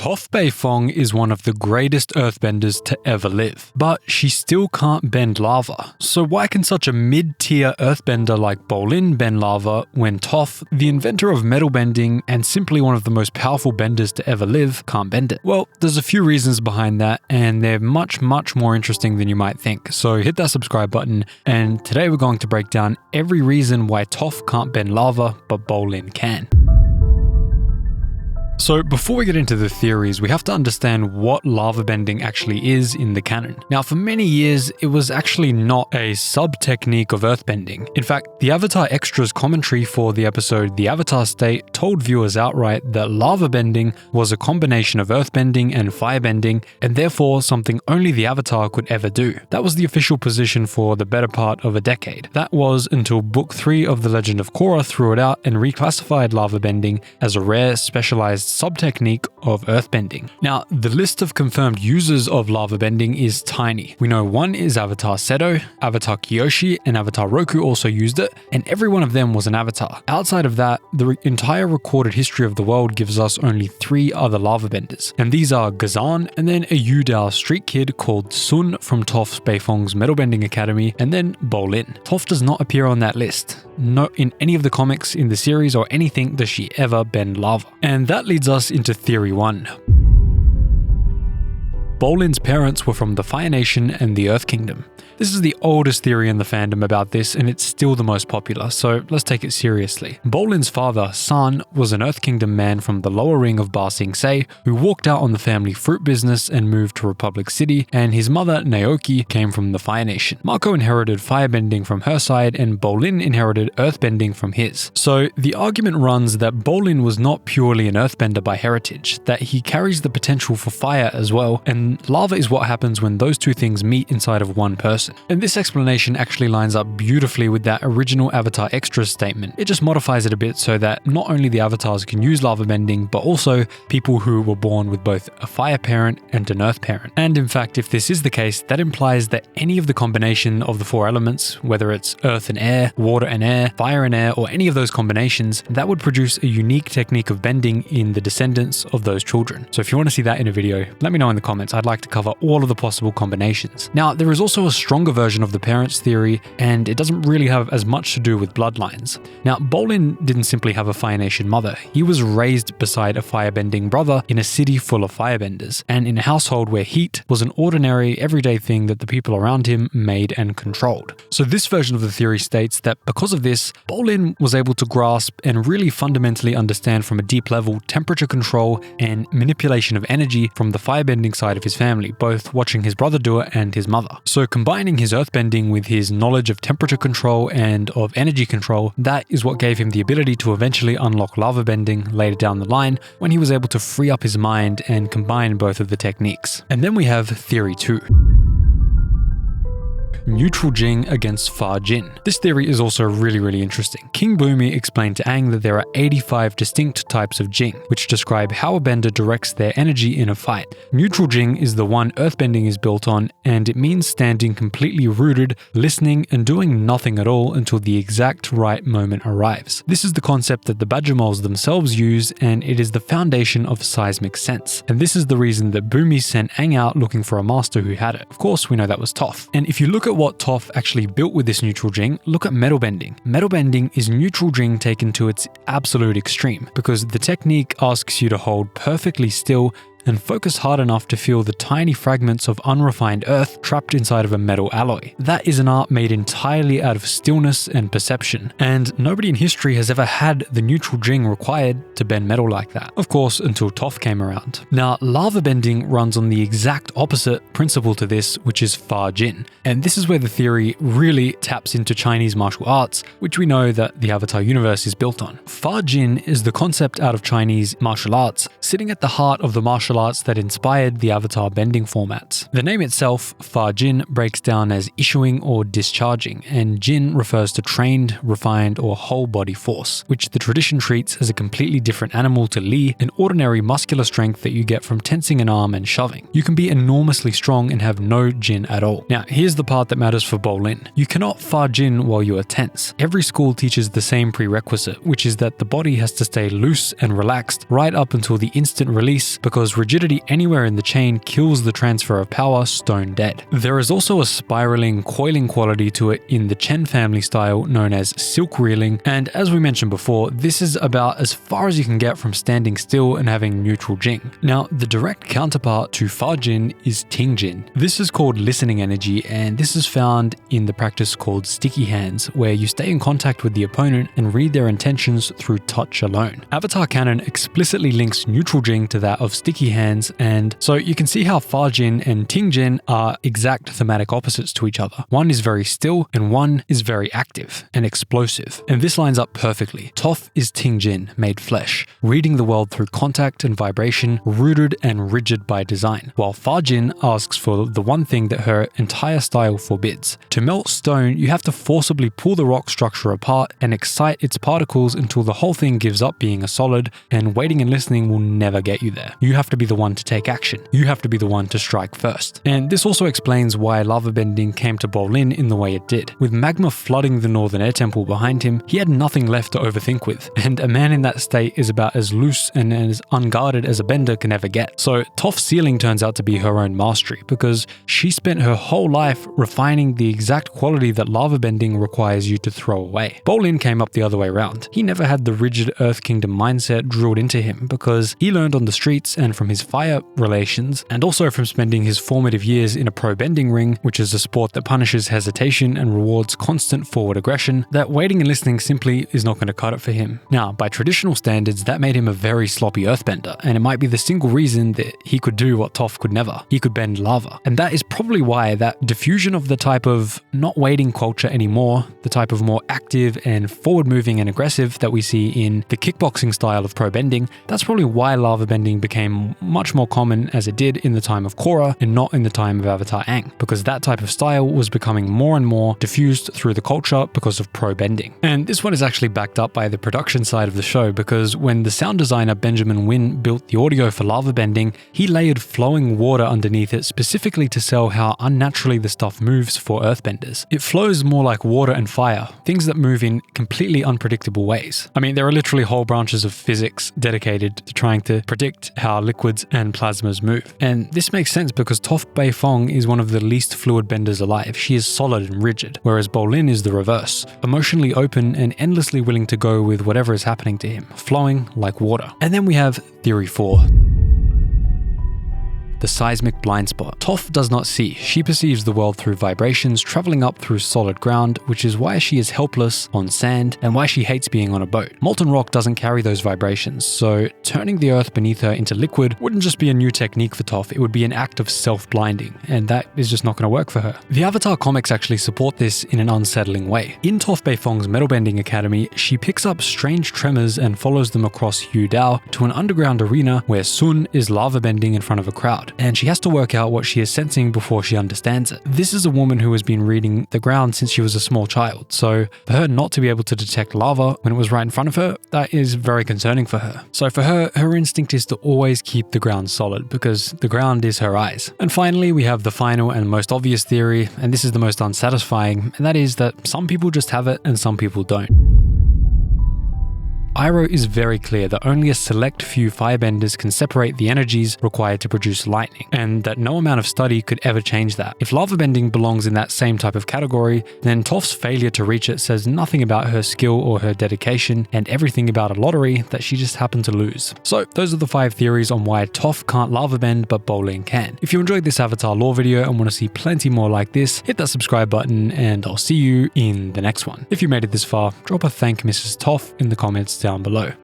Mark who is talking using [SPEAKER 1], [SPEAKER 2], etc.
[SPEAKER 1] Toph Beifong is one of the greatest earthbenders to ever live, but she still can't bend lava. So why can such a mid-tier earthbender like Bolin bend lava when Toph, the inventor of metal bending and simply one of the most powerful benders to ever live, can't bend it? Well, there's a few reasons behind that, and they're much more interesting than you might think. So hit that subscribe button, and today we're going to break down every reason why Toph can't bend lava, but Bolin can. So before we get into the theories, we have to understand what lava bending actually is in the canon. Now, for many years, it was actually not a sub-technique of earthbending. In fact, the Avatar Extras commentary for the episode The Avatar State told viewers outright that lava bending was a combination of earthbending and firebending, and therefore something only the Avatar could ever do. That was the official position for the better part of a decade. That was until Book 3 of The Legend of Korra threw it out and reclassified lava bending as a rare, specialized sub-technique of earthbending. Now, the list of confirmed users of lava bending is tiny. We know one is Avatar Seto, Avatar Kyoshi, and Avatar Roku also used it, and every one of them was an avatar. Outside of that, the entire recorded history of the world gives us only 3 other lava benders, and these are Gazan, and then a Yudao street kid called Sun from Toph Beifong's Metal Bending Academy, and then Bolin. Toph does not appear on that list. Not in any of the comics in the series or anything does she ever bend lava. And that leads us into Theory 1. Bolin's parents were from the Fire Nation and the Earth Kingdom. This is the oldest theory in the fandom about this, and it's still the most popular, so let's take it seriously. Bolin's father, San, was an Earth Kingdom man from the lower ring of Ba Sing Se, who walked out on the family fruit business and moved to Republic City, and his mother, Naoki, came from the Fire Nation. Mako inherited firebending from her side, and Bolin inherited earthbending from his. So the argument runs that Bolin was not purely an earthbender by heritage, that he carries the potential for fire as well, and lava is what happens when those two things meet inside of one person. And this explanation actually lines up beautifully with that original Avatar Extras statement. It just modifies it a bit so that not only the avatars can use lava bending, but also people who were born with both a fire parent and an earth parent. And in fact, if this is the case, that implies that any of the combination of the 4 elements, whether it's earth and air, water and air, fire and air, or any of those combinations, that would produce a unique technique of bending in the descendants of those children. So if you want to see that in a video, let me know in the comments. I'd like to cover all of the possible combinations. Now, there is also a stronger version of the parents theory, and it doesn't really have as much to do with bloodlines. Now, Bolin didn't simply have a Fire Nation mother. He was raised beside a firebending brother in a city full of firebenders, and in a household where heat was an ordinary, everyday thing that the people around him made and controlled. So this version of the theory states that because of this, Bolin was able to grasp and really fundamentally understand from a deep level temperature control and manipulation of energy from the firebending side of his family, both watching his brother do it and his mother. So combining his earthbending with his knowledge of temperature control and of energy control, that is what gave him the ability to eventually unlock lava bending later down the line when he was able to free up his mind and combine both of the techniques. And then we have Theory 2. Neutral Jing against Fa Jin. This theory is also really interesting. King Boomy explained to Aang that there are 85 distinct types of Jing, which describe how a bender directs their energy in a fight. Neutral Jing is the one earthbending is built on, and it means standing completely rooted, listening, and doing nothing at all until the exact right moment arrives. This is the concept that the Badger Moles themselves use, and it is the foundation of seismic sense. And this is the reason that Boomy sent Aang out looking for a master who had it. Of course, we know that was Toph. And if you look at what Toph actually built with this neutral Jing, look at metal bending. Metal bending is neutral Jing taken to its absolute extreme, because the technique asks you to hold perfectly still and focus hard enough to feel the tiny fragments of unrefined earth trapped inside of a metal alloy. That is an art made entirely out of stillness and perception, and nobody in history has ever had the neutral Jing required to bend metal like that. Of course, until Toph came around. Now, lava bending runs on the exact opposite principle to this, which is Fa Jin, and this is where the theory really taps into Chinese martial arts, which we know that the Avatar universe is built on. Fa Jin is the concept out of Chinese martial arts, sitting at the heart of the martial arts that inspired the Avatar bending formats. The name itself, Fa Jin, breaks down as issuing or discharging, and Jin refers to trained, refined, or whole body force, which the tradition treats as a completely different animal to Li, an ordinary muscular strength that you get from tensing an arm and shoving. You can be enormously strong and have no Jin at all. Now, here's the part that matters for Bolin. You cannot Fa Jin while you are tense. Every school teaches the same prerequisite, which is that the body has to stay loose and relaxed right up until the instant release, because rigidity anywhere in the chain kills the transfer of power stone dead. There is also a spiraling, coiling quality to it in the Chen family style known as silk reeling, and as we mentioned before, this is about as far as you can get from standing still and having neutral Jing. Now, the direct counterpart to Fa Jin is Ting Jin. This is called listening energy, and this is found in the practice called sticky hands, where you stay in contact with the opponent and read their intentions through touch alone. Avatar canon explicitly links neutral Jing to that of sticky hands, and so you can see how Fa Jin and Ting Jin are exact thematic opposites to each other. One is very still and one is very active and explosive, and this lines up perfectly. Toph is Ting Jin made flesh, reading the world through contact and vibration, rooted and rigid by design, while Fa Jin asks for the one thing that her entire style forbids. To melt stone, you have to forcibly pull the rock structure apart and excite its particles until the whole thing gives up being a solid, and waiting and listening will never get you there. You have to be the one to take action. You have to be the one to strike first. And this also explains why lavabending came to Bolin in the way it did. With magma flooding the northern air temple behind him, he had nothing left to overthink with, and a man in that state is about as loose and as unguarded as a bender can ever get. So Toph's ceiling turns out to be her own mastery, because she spent her whole life refining the exact quality that lava bending requires you to throw away. Bolin came up the other way around. He never had the rigid Earth Kingdom mindset drilled into him, because he learned on the streets and from his fire relations, and also from spending his formative years in a pro bending ring, which is a sport that punishes hesitation and rewards constant forward aggression, that waiting and listening simply is not going to cut it for him. Now, by traditional standards, that made him a very sloppy earthbender, and it might be the single reason that he could do what Toph could never. He could bend lava. And that is probably why that diffusion of the type of not waiting culture anymore, the type of more active and forward moving and aggressive that we see in the kickboxing style of pro bending, that's probably why lava bending became much more common as it did in the time of Korra and not in the time of Avatar Aang, because that type of style was becoming more and more diffused through the culture because of pro bending. And this one is actually backed up by the production side of the show, because when the sound designer Benjamin Wynn built the audio for lava bending, he layered flowing water underneath it specifically to sell how unnaturally the stuff moves for earthbenders. It flows more like water and fire, things that move in completely unpredictable ways. I mean, there are literally whole branches of physics dedicated to trying to predict how liquids and plasmas move. And this makes sense because Toph Beifong is one of the least fluid benders alive. She is solid and rigid, whereas Bolin is the reverse, emotionally open and endlessly willing to go with whatever is happening to him, flowing like water. And then we have Theory 4. The seismic blind spot. Toph does not see. She perceives the world through vibrations traveling up through solid ground, which is why she is helpless on sand and why she hates being on a boat. Molten rock doesn't carry those vibrations, so turning the earth beneath her into liquid wouldn't just be a new technique for Toph, it would be an act of self-blinding, and that is just not going to work for her. The Avatar comics actually support this in an unsettling way. In Toph Beifong's Metalbending Academy, she picks up strange tremors and follows them across Yu Dao to an underground arena where Sun is lava bending in front of a crowd, and she has to work out what she is sensing before she understands it. This is a woman who has been reading the ground since she was a small child, so for her not to be able to detect lava when it was right in front of her, that is very concerning for her. So for her, her instinct is to always keep the ground solid, because the ground is her eyes. And finally, we have the final and most obvious theory, and this is the most unsatisfying, and that is that some people just have it and some people don't. Iroh is very clear that only a select few firebenders can separate the energies required to produce lightning, and that no amount of study could ever change that. If lava bending belongs in that same type of category, then Toph's failure to reach it says nothing about her skill or her dedication, and everything about a lottery that she just happened to lose. So those are the 5 theories on why Toph can't lava bend but Bolin can. If you enjoyed this Avatar lore video and want to see plenty more like this, hit that subscribe button and I'll see you in the next one. If you made it this far, drop a thank Mrs. Toph in the comments down below.